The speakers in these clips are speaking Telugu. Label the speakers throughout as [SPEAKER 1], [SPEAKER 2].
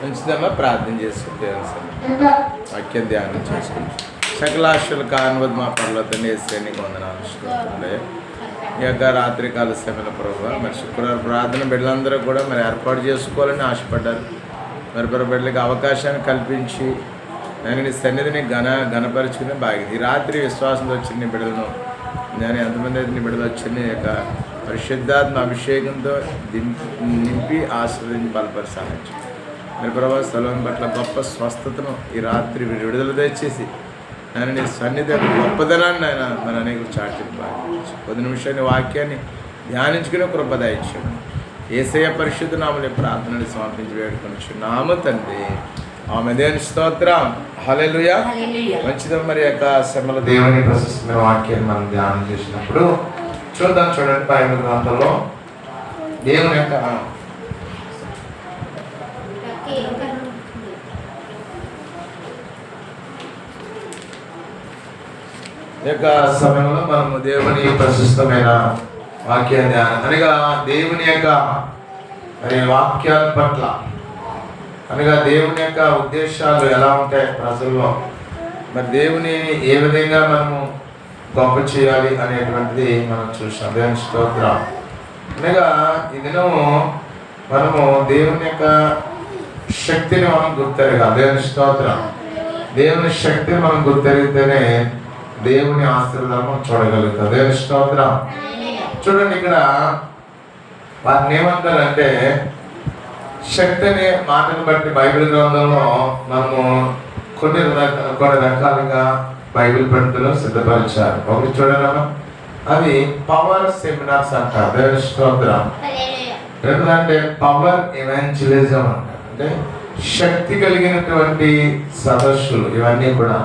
[SPEAKER 1] మంచిదమ్మా, ప్రార్థన చేసుకుంటే వాక్యం ధ్యానం చేసుకుంటాం. సకలాశులు కానువద్దు మా పర్వతండి శ్రేణికి వందనాలు స్తోత్రాలు. ఈ యొక్క రాత్రికాల సమయంలో ప్రభు మరి శుక్రవారం ప్రార్థన బిడ్డలందరూ కూడా మరి ఏర్పాటు చేసుకోవాలని ఆశపడ్డారు. మరి బిడ్డలకి అవకాశాన్ని కల్పించి నేను నీ సన్నిధిని ఘనపరుచుకుని బాగింది. ఈ రాత్రి విశ్వాసంతో వచ్చిన నీ బిడ్డలను నేను ఎంతమంది అయితే నీ బిడ్డలు వచ్చిన నీ యొక్క పరిశుద్ధాత్మ అభిషేకంతో నింపి ఆశీర్వదించి బలపరిచాలని మరి ప్రభావ స్థలం పట్ల గొప్ప స్వస్థతను ఈ రాత్రి విడుదల తెచ్చేసి నేను నీ సన్నిధి గొప్పదనాన్ని ఆయన మన అనేక చాటింపాలి. 10 నిమిషాన్ని వాక్యాన్ని ధ్యానించుకునే కృప దయచేయండి. యేసయ్య పరిశుద్ధ నామములో ప్రార్థనని సమర్పించి వేడుకొనుచున్నాము తండ్రి, ఆమె దేవుని స్తోత్రం. హల్లెలూయా. మంచిది. మరి యొక్క శ్రమల దేవుని ప్రశస్తమైన వాక్యాన్ని మనం ధ్యానం చేసినప్పుడు చూడండి బైబిల్ గ్రంథంలో దేవుని యొక్క సమయంలో మనము దేవుని ప్రశస్తమైన వాక్యాన్ని అనగా దేవుని యొక్క వాక్యాల పట్ల అనగా దేవుని యొక్క ఉద్దేశాలు ఎలా ఉంటాయి ప్రజల్లో, మరి దేవుని ఏ విధంగా మనము గొప్ప చేయాలి అనేటువంటిది మనం చూసాం. దేవుని స్తోత్రం. అనగా ఈ దినము మనము దేవుని యొక్క శక్తిని మనం గుర్తెరగాలి. దేవుని స్తోత్రం. దేవుని శక్తిని మనం గుర్తెరిగితేనే దేవుని ఆశీర్వాదం మనం చూడగలుగుతాం. దేవుని స్తోత్రం. చూడండి, ఇక్కడ వారిని ఏమంటారంటే శక్తి అనే మాటను బట్టి బైబిల్ గ్రంథంలో మనము కొన్ని రకాలుగా బైబిల్ పండితులు సిద్ధపరిచారు. ఒకటి చూడమ్మా, అవి పవర్ సెమినార్స్ అంటారు. దేవుని స్తోత్రం. రెండు అంటే పవర్ ఎవాంజలిజం అంటారు. అంటే శక్తి కలిగినటువంటి సదస్సులు. ఇవన్నీ కూడా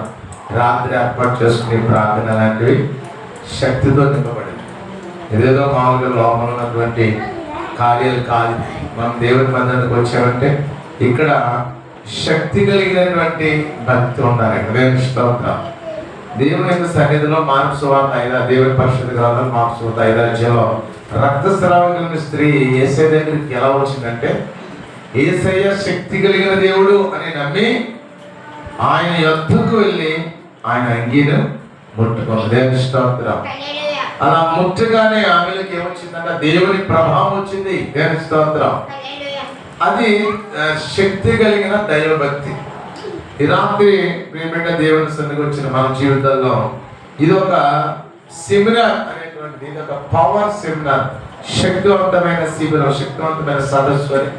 [SPEAKER 1] రాత్రి ఏర్పాటు చేసుకునే ప్రార్థన లాంటివి శక్తితో నింపబడింది. ఏదేదో మామూలుగా లోపల ఉన్నటువంటి కార్యాలు కాదు. మనం దేవుని మందిరానికి వచ్చామంటే ఇక్కడ శక్తి కలిగినటువంటి భక్తి ఉండాలి. దేవుని స్తోత్రం. దేవుని యొక్క సన్నిధిలో మార్పు సువార్త 5 దేవుని పరిశుద్ధ గ్రంథం మార్పు సువార్త 5 అధ్యాయంలో రక్తస్రావం కలిగిన స్త్రీ యేసయ్య దగ్గరికి ఎలా వచ్చిందంటే యేసయ్య శక్తి కలిగిన దేవుడు అని నమ్మి ఆయన యొద్దకు వెళ్ళి ఆయన అంగీను ముట్టుకుంది. దేవుని స్తోత్రం. అలా ముట్టగానే ఆమెలోకి ఏమొచ్చిందంటే దేవుని ప్రభావం వచ్చింది. దేవుని స్తోత్రం. అది శక్తి కలిగిన దైవభక్తి. ఈ రాత్రి ప్రియమైన దేవుని సన్నిధికి వచ్చిన మన జీవితంలో ఇది ఒక సెమినార్ అనేటువంటి, ఇది ఒక పవర్ సెమినార్, శక్తివంతమైన శిబిరం, శక్తివంతమైన సదస్సు అని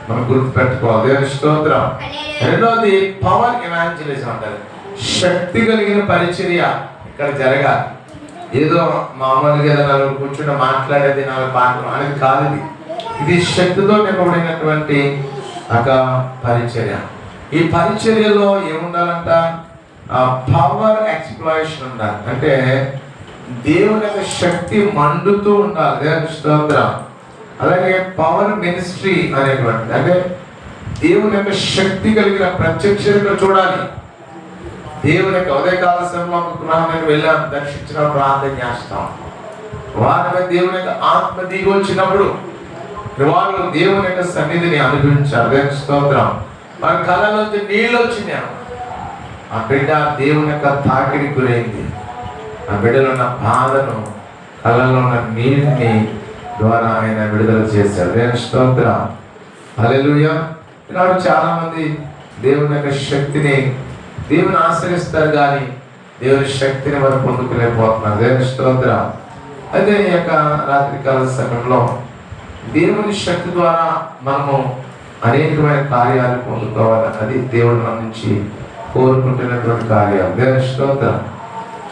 [SPEAKER 1] మనం గుర్తుపెట్టుకోవాలి. దేవుని స్తోత్రం. రెండోది పవర్ ఎవాంజలిజం అంటారు. శక్తి కలిగిన పరిచర్య ఇక్కడ జరగాలి. ఏదో మామూలుగా నలుగురు కూర్చుని మాట్లాడేది 4 పాటలు అనేది కాదు. ఇది శక్తితో నింపబడినటువంటి ఒక పరిచర్య. ఈ పరిచర్యలో ఏముండాలంట? పవర్ ఎక్స్‌ప్లాయిషన్ ఉండాలి. అంటే దేవుని యొక్క శక్తి మండుతూ ఉండాలి. దేవుని స్తోత్రం. అలాగే పవర్ మినిస్ట్రీ అనేటువంటిది, అంటే దేవుని యొక్క శక్తి కలిగిన ప్రత్యక్షత చూడాలి. దేవుని యొక్క ఉదయకాల సమయంలో గృహానికి వెళ్ళాం, దర్శించిన ప్రార్థన చేస్తాం. వారి దేవుని యొక్క ఆత్మ దిగి వచ్చినప్పుడు వారు దేవుని యొక్క సన్నిధిని అనుభవించారు. దేవుని స్తోత్రం. మన కళ్ళలోంచి నీళ్ళు వచ్చినాయి. ఆ బిడ్డ దేవుని యొక్క తాకిడికి గురైంది. ఆ బిడ్డలో ఉన్న బాధను, కళ్ళలో ఉన్న నీటిని ద్వారా ఆయన విడుదల చేశారు. దేవుని స్తోత్రం. హల్లెలూయా. ఈనాడు చాలా మంది దేవుని యొక్క శక్తిని దేవుని ఆశ్రయిస్తారు, కానీ దేవుని శక్తిని మనం పొందుకోలేకపోతున్నారు. దేవుని స్తోత్రం. అయితే ఈ యొక్క రాత్రికాల సమయంలో దేవుని శక్తి ద్వారా మనము అనేకమైన కార్యాలు పొందుకోవాలి. అది దేవుడు మన నుంచి కోరుకుంటున్నటువంటి కార్యాలు. దేవుని స్తోత్రం.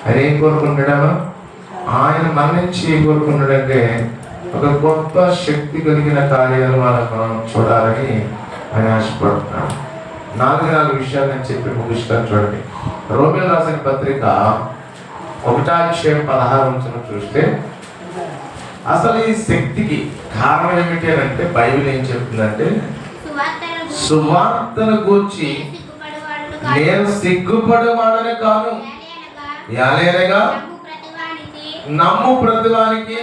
[SPEAKER 1] ఆయన ఏం కోరుకుంటున్నామో, ఆయన మన నుంచి ఏం కోరుకుంటున్నాడంటే ఒక గొప్ప శక్తి కలిగిన కార్యాలు మనం చూడాలని ఆయన ఆశపడుతున్నాడు. 4 విషయాలు నేను చెప్పి ముగిస్తాను. చూడండి, రోమీయులకు రాసిన పత్రిక 1:16 చూస్తే అసలు ఈ శక్తికి కారణం ఏమిటి అంటే బైబిల్ ఏం చెప్తుందంటే సువార్తను గూర్చి నేను సిగ్గుపడేవాడని కాను, యాలేనగా నమ్ము ప్రతివానికి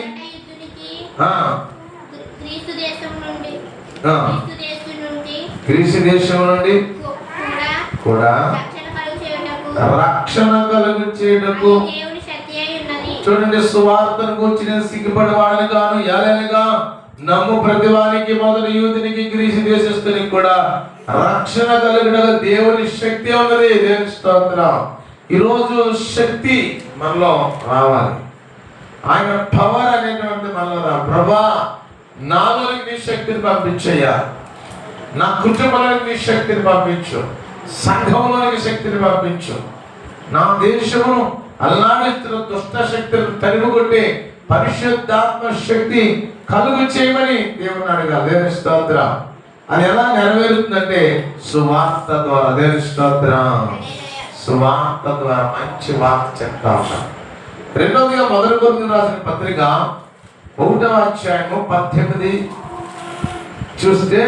[SPEAKER 1] గ్రీసు దేశం నుండి కూడా రక్షణ కలుగు చేయటకు. చూడండి, సువార్తను గురించి నేను సిగ్గుపడి వాడిని గాను ఏలనగా నమ్ము ప్రతి వారికి మొదటి యూదునికి గ్రీసు దేశస్తునికి కూడా రక్షణ కలుగుటకు దేవుని శక్తి ఉన్నది. దేవుని స్తోత్రం. ఈరోజు శక్తి మనలో రావాలి. ఆయన పవర్ అనేటువంటి మనలో రావాలి. ప్రభా, నాలోకి నీ శక్తిని పంపించయ్యా, నా కుటుంబంలోకి నీ శక్తిని పంపించు, సంఘంలోనికి శక్తిని పంపించు, నా దేశమును అల్లాడిస్తున్న దుష్ట శక్తులను తరిమికొట్టి పరిశుద్ధాత్మ శక్తి కలుగు చేయమని దేవుని అడగాలి. దేవుని స్తోత్రం. అది ఎలా నెరవేరుతుందంటే సువార్త ద్వారా. దేవుని స్తోత్రం. సువార్త ద్వారా మంచి వార్త చెప్తా ఉంటాం. రెండవదిగా మొదటి కొరింథీయులకు రాసిన పత్రిక 1వ అధ్యాయము 18 చూస్తే,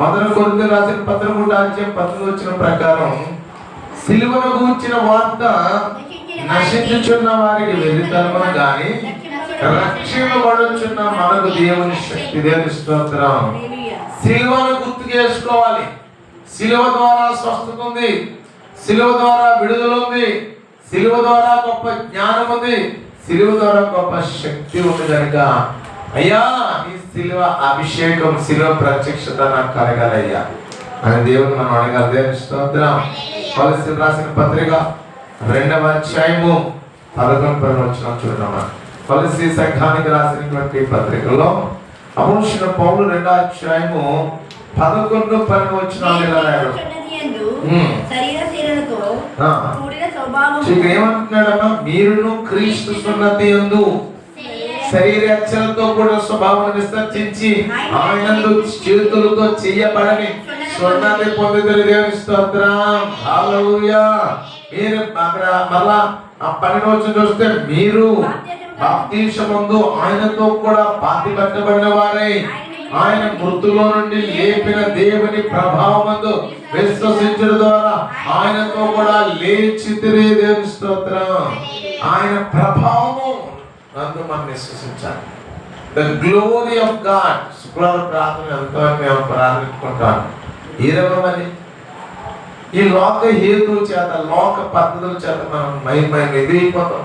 [SPEAKER 1] మొదటి కొరింథీయులకు రాసిన పత్రిక 1వ అధ్యాయం 18 వచ్చిన ప్రకారం సిలువను గూర్చిన వార్త నశించుచున్న వారికి వెలితనమును గాని రక్షింపబడుచున్న మనకు దేవుని శక్తి. దేవుని స్తోత్రం. సిలువను గుర్తు చేసుకోవాలి. సిలువ ద్వారా స్వస్థత ఉంది, సిలువ ద్వారా విడుదల ఉంది, సిలువ ద్వారా గొప్ప జ్ఞానం ఉంది, సిలువ ద్వారా గొప్ప శక్తి ఉంది. కనుక అయ్యా, ఈ సిలువ అభిషేకం, సిలువ ప్రత్యక్షత నాకు కలగాలయ్యా అని దేవుని మనం అడగాలి. దేవుని స్తోత్రం. కొలస్సీయులకు రాసిన పత్రిక 2వ అధ్యాయము 11 వచనం చూడమ్మా. కొలస్సీ సంఘానికి రాసినటువంటి పత్రికలో అపోస్తలుడైన పౌలు 2వ అధ్యాయము 11-12 వచనాలు ఇలా రాయరు. ఏమంటున్నాడమ్మా? మీరును క్రీస్తు సున్నతి యందు శరీరచలతో కూడా స్వభావం విసర్జించి ఆయనందు చేతులతో చేయబడని సున్నతి పొందిన దేవుని స్తోత్రం. హల్లెలూయా. మీరు అక్కడ మళ్ళా 12 వచనం చూస్తే, మీరు బాప్తిస్మమందు ఆయనతో కూడా పాతి పెట్టబడిన వారై ఆయన మృతుల్లో నుండి లేపిన దేవుని ప్రభావమందు విశ్వసించడం ద్వారా ఆయనతో కూడా లేచితిరి. దేవుని స్తోత్రం. ఆయన ప్రభావము నందు మనం విశ్వసించాలి. The glory of God. శుక్రవారం ప్రార్థన ఎంతో మేము ప్రార్థించుకుంటాం. మరి ఈ లోక హేతువు చేత, లోక పద్ధతుల చేత మనం ఎదిరిపోతాం.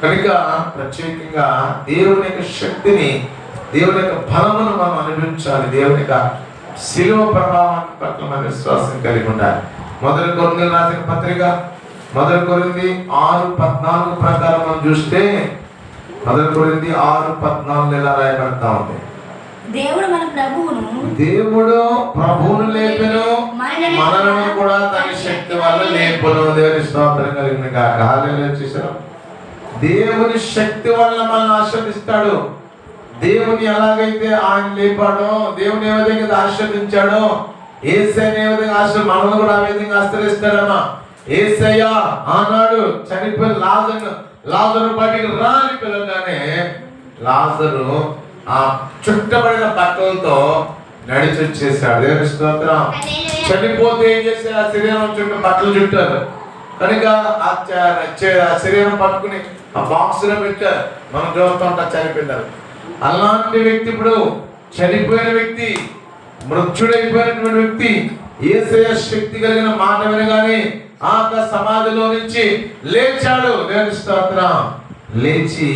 [SPEAKER 1] కనుక ప్రత్యేకంగా దేవుని యొక్క శక్తిని, దేవుని యొక్క బలమును మనం అనుభవించాలి. దేవుని యొక్క శిలువ ప్రభావాన్ని పట్ల మన విశ్వాసం కలిగి ఉండాలి. మొదటి కొరింథీయులకు రాసిన పత్రిక 1 కొరింథీ 6:14 ప్రకారం మనం చూస్తే, 1 కొరింథీ 6:14 ఇలా రాయబడతా ఉంది.
[SPEAKER 2] దేవుడు
[SPEAKER 1] ప్రభువును లేపెను, మనలను కూడా తన శక్తి వల్ల లేపును. దేవుని స్తోత్రం కలిగిన గాక. హల్లెలూయా. చూసారా? దేవుని శక్తి వల్ల మనల్ని ఆశీర్వదిస్తాడు. దేవుని ఎలాగైతే ఆయన లేపాడో, దేవుని ఏ విధంగా ఆశీర్వదించాడో, యేసయ్యను ఏ విధంగా మనల్ని కూడా ఆ విధంగా ఆశ్రయిస్తాడమ్మా. యేసయ్య ఆనాడు చనిపోయిన లాజరు బయటికి రాని పిలవగానే లాజరు ఆ చుట్టబడిన బట్టలతో నడిచి వచ్చేసాడు. దేవుని స్తోత్రం. చనిపోతే ఏం చేశారు? ఆ శరీరం చుట్టూ బట్టలు చుట్టారు. కనుక ఆ శరీరం పట్టుకుని ఆ బాక్స్ లో పెట్టారు. మనం చూస్తూ ఉంటాం చనిపోయినారు. అలాంటి వ్యక్తి, ఇప్పుడు చనిపోయిన వ్యక్తి, మృత్యుడైపోయినటువంటి వ్యక్తి యేసయ్య శక్తి కలిగిన మాట వినగానే ఆ సమాధిలో నుంచి లేచాడు. దేవుని స్తోత్రం. లేచి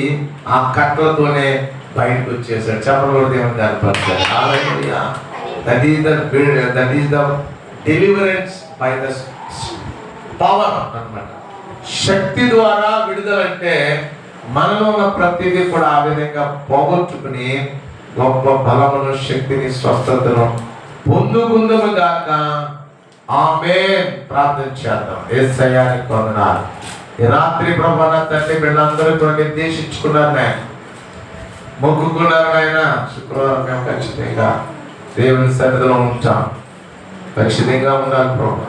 [SPEAKER 1] ఆ కట్టలతోనే బయటకు వచ్చేసాడు. చెప్పకూడదు. దేవుని కనపడతాడు. Hallelujah. That is the deliverance by the power అన్నమాట. శక్తి ద్వారా విడుదల అంటే మనలో ఉన్న ప్రతిదీ కూడా ఆ విధంగా పోగొట్టుకుని గొప్ప బలమును, శక్తిని, స్వస్థతను పొందుకుందుము గాక. ఆమేన్. ప్రార్థన చేద్దాం. యేసయ్యాని వందనాలు. ఈ రాత్రి ప్రభువా నా తండ్రి, వీళ్ళందరూ కూడా నిర్దేశించుకున్నారు, నాయన మొక్కుకున్నారు. ఆయన శుక్రవారం మేము ఖచ్చితంగా దేవుని సన్నిధిలో ఉంటాం. ఖచ్చితంగా ఉండాలి ప్రభువా.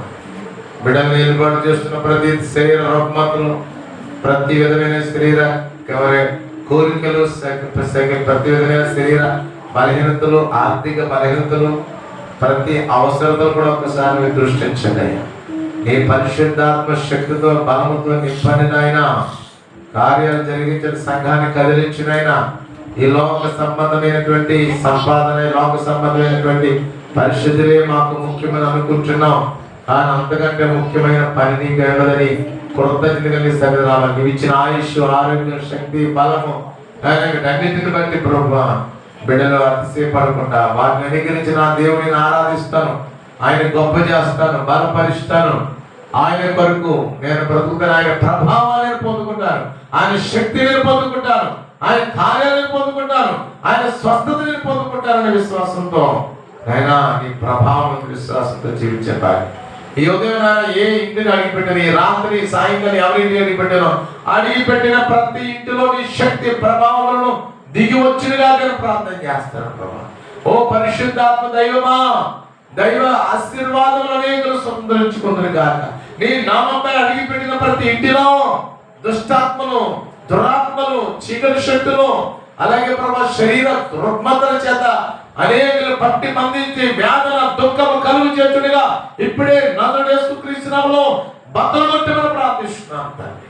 [SPEAKER 1] బిడ్డలు ఏర్పాటు చేస్తున్న ప్రతి శరీర రుగ్మతలు, ప్రతి విధమైన శరీర కోరికలు, ప్రతి విధమైన శరీర బలహీనతలు, ఆర్థిక బలహీనతలు, ప్రతి అవసరతలు కూడా ఒకసారి దృష్టించండి. నీ పరిశుద్ధాత్మ శక్తితో, బలముతో నింపని నాయన కార్యాలు జరిగించిన సంఘాన్ని కదిలించిన ఆయన ఈ లోక సంబంధమైనటువంటి సంపాదన, లోక సంబంధమైనటువంటి పరిశుద్ధులే మాకు ముఖ్యమని అనుకుంటున్నాం, కానీ అంతకంటే ముఖ్యమైన పని నీకు వెళ్ళదని కృతజ్ఞత కలిగి సరి రావాలి. నీవు ఇచ్చిన ఆయుష్, ఆరోగ్యం, శక్తి, బలము అన్నింటిని బట్టి ప్రభువా బిడ్డలు అతిశయపడకుండా వాటిని అనుగ్రహించి నా దేవుడిని ఆరాధిస్తాను, ఆయన గొప్ప చేస్తాను, బలపరుస్తాను. ఆయన కొరకు నేను బ్రతుకుతాను, ఆయన ప్రభావాలను పొందుకుంటాను, ఆయన శక్తిని పొందుకుంటాను, ఆయన కార్యాలను పొందుకుంటాను, ఆయన స్వస్థతని పొందుకుంటాననే విశ్వాసంతో ఆయన నీ ప్రభావం విశ్వాసంతో జీవించాలి. ఈ ఉదయం ఏ ఇంటిని అడిగిపెట్టాను, ఈ రాత్రి సాయంకాలం ఎవరింటి అడిగిపెట్టానో అడిగిపెట్టిన ప్రతి ఇంటిలో నీ శక్తి ప్రభావాలను దిగి వచ్చినగా ప్రార్థన చేస్తాను ప్రభా. ఓ పరిశుద్ధాత్మ దైవమా, దైవ ఆశీర్వాదములు అనేకులు సంతరించుకుందురు గాక. నీ నామంపై అడిగిపెట్టిన ప్రతి ఇంటిలో దుష్టాత్మలు, దురాత్మలు, చీకటి శక్తులు, అలాగే ప్రభా శరీర రుగ్మతల చేత అనేకులు పట్టి మందించి వ్యాధుల దుఃఖము కలుగు చేతుడిగా ఇప్పుడే నజరేయుడు యేసుక్రీస్తు నామములో బద్దలు కొట్టమని ప్రార్థిస్తున్నాను తండ్రి.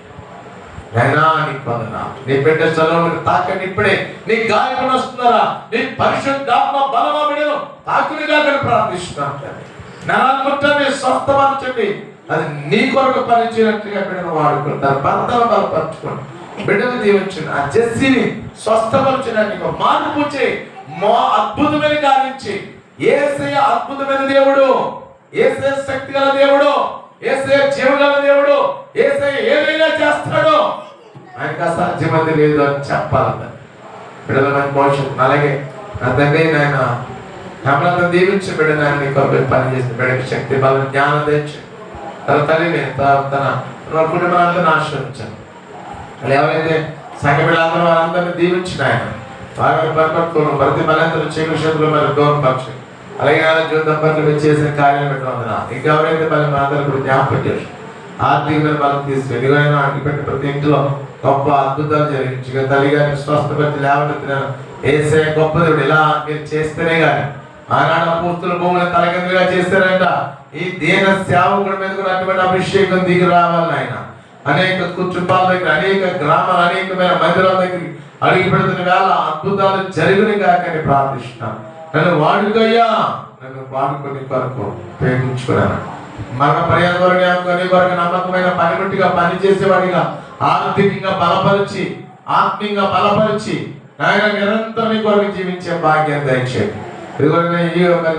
[SPEAKER 1] అయినా నీకు వందనాలు. నీ బిడ్డ చదువులకు తాకండి ఇప్పుడే. నీ గాయకులు వస్తున్నారా, నీ పరిశుద్ధాత్మ బలమా బిడ్డను తాకునిగా ప్రార్థిస్తున్నాను తండ్రి. నరాన్ని ముట్టండి, స్వస్థపరచండి, అది నీ కొరకు పనిచేయనట్టుగా బిడ్డను వాడుకుంటారు. భర్తను బలపరచుకోండి, బిడ్డను దీవించండి, ఆ జెస్సీని స్వస్థపరచడానికి మార్పు చేయి, అద్భుతమైన గావించి. యేసయ్య అద్భుతమైన దేవుడు, యేసయ్య శక్తి గల దేవుడు, యేసయ్య జీవగల దేవుడు, యేసయ్య ఏదైనా చేస్తాడు, ఆయనకు అసాధ్యమది లేదు అని చెప్పాలి బిడ్డల భవిష్యత్తు. అలాగే నా తండ్రి నాయన హేమలత దీవించి బిడ్డ నాయన నీ కొరకు పని చేసిన బిడ్డకి శక్తి, బలం, జ్ఞానం తెచ్చి తన తల్లిని తన కుటుంబాలందరినీ ఆశ్రయించాను. అలా ఎవరైతే సంఘ బిడ్డలందరూ వారందరినీ దీవించిన ఆయన వారి పరపత్తులు ప్రతి బలంతలు చీకటి మరి దూరపరచు. అలాగే జీవితం పట్ల చేసిన కార్యాలు పెట్టిన ఇంకా ఎవరైతే బలం అందరూ కూడా జ్ఞాపకం చేసి ఆర్థికమైన బలం తీసుకు ఎదురైనా అడ్డుపెట్టి ప్రతి ఇంట్లో గొప్ప అద్భుతాలు జరిగించి తల్లి గారిని స్వస్థపరిచి లేవనెత్తినాను. యేసయ్య గొప్ప దేవుడు. ఇలా మీరు చేస్తేనే కానీ ఆనాడు పూర్తుల భూములు తలకిందులుగా చేస్తారంట. ఈ దీన సేవకుడి మీద కూడా అటువంటి అభిషేకం దిగి రావాలని ఆయన అనేక కుటుంబాల దగ్గర, అనేక గ్రామాలు, అనేకమైన మందిరాల దగ్గర అడిగి పెడుతున్న వేళ అద్భుతాలు జరిగిన కాకని ప్రార్థిస్తున్నాను. నన్ను వాడుకయ్యా, నన్ను వాడుకొని కొరకు ఉపయోగించుకున్నాను. మరణ పర్యాద కొరకు నమ్మకమైన పనిముట్టిగా పనిచేసేవాడిగా ఆర్థికంగా బలపరిచి, ఆత్మీయంగా బలపరిచి ఆయన నిరంతరం కొరకు జీవించే భాగ్యం దయచేయండి. ఇదిగో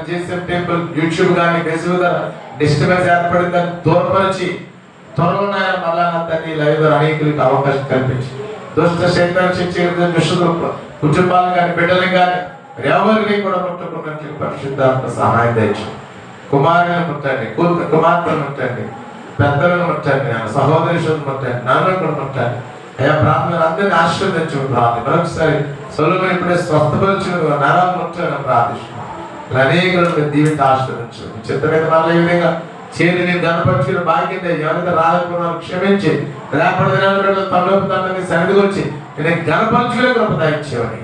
[SPEAKER 1] చేసే టెంపుల్ యూట్యూబ్ కానీ ఫేస్బుక్ డిస్టర్బెన్స్ ఏర్పడిందని దూరపరిచి త్వరలో నాయన మళ్ళా తల్లి లైవ్ అనేకులకు అవకాశం కల్పించి దుష్ట శైతాన్ని శిక్ష కుటుంబాలను కానీ బిడ్డలను కానీ ఎవరిని కూడా ముట్టుకున్నట్లు పరిశుద్ధాత్మ సహాయం తెచ్చు. కుమారులను ముట్టండి, కుమార్తెను ముట్టండి, పెద్దలను ముట్టండి, సహోదరులను ముట్టండి, నాన్నలను కూడా ముట్టండి. అయ్యా ప్రార్థనలు అందరినీ ఆశీర్వదించు ప్రార్థన. మరొకసారి సొలొమోను ఇప్పుడే స్వస్థపరిచిన నరాలు ముట్టని ప్రార్థిస్తున్నాను. అనేకులను దీవిత ఆశీర్వదించు. చిత్తమైన వాళ్ళు ఈ విధంగా చేరి నేను గణపరిచిన భాగ్యత ఎవరైతే రాలేకున్నారో క్షమించి రేపటి దినాలు తమలోపు తండ్రిని సన్నిధికి వచ్చి నేను గణపరచుకునే కృప దయచేయమని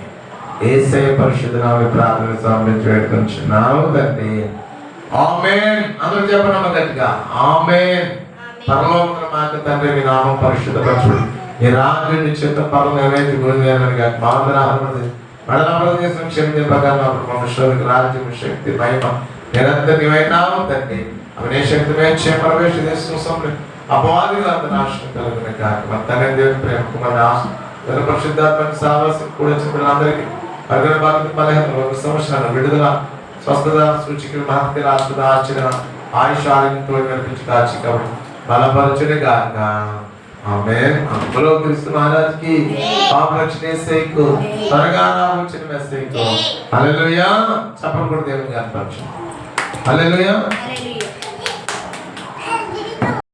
[SPEAKER 1] యేసయ్య పరిశుద్ధ నామములో ప్రార్థన సమర్పించి వేడుకొంచున్నాము తండ్రి. ఆమేన్. అందరూ చెప్పండి గట్టిగా ఆమేన్. పరలోకమున మాకు తండ్రి మీ నామం పరిశుద్ధపరచు, ఈ రాజుని చిత్త పరం ఏవైతే గురించి మాందరాహి మడల చేసిన క్షమించే ప్రకారం మనుషులకు రాజ్యం, శక్తి, మహిమ నిరంతరం నీవైనావు తండ్రి. అవనే శక్తి మేచే పరమేశ దేశం అపవాదిగా అంత నాశనం కలుగునే కాక మన తండ్రి దేవుని ప్రేమ కుమారుని ఆశ పరిశుద్ధాత్మక సావాసం కూడా అందరికీ అర్గన బాధ్యత బలహీన సంవత్సరాలు విడుదల, స్వస్థత, సూచికలు, మహత్తుల ఆత్మత, ఆచరణ, ఆయుష్, ఆరోగ్యంతో నడిపించి కాచి కాబట్టి బలపరచునే కాక ఆమేన్. బలో క్రీస్తు మహారాజ్ కి పాపరక్షణ యేసయ్యకు త్వరగా రావచ్చిన మెస్సయ్యకు హల్లెలూయా. చెప్పండి కూడా దేవుని కనపరచు. హల్లెలూయా.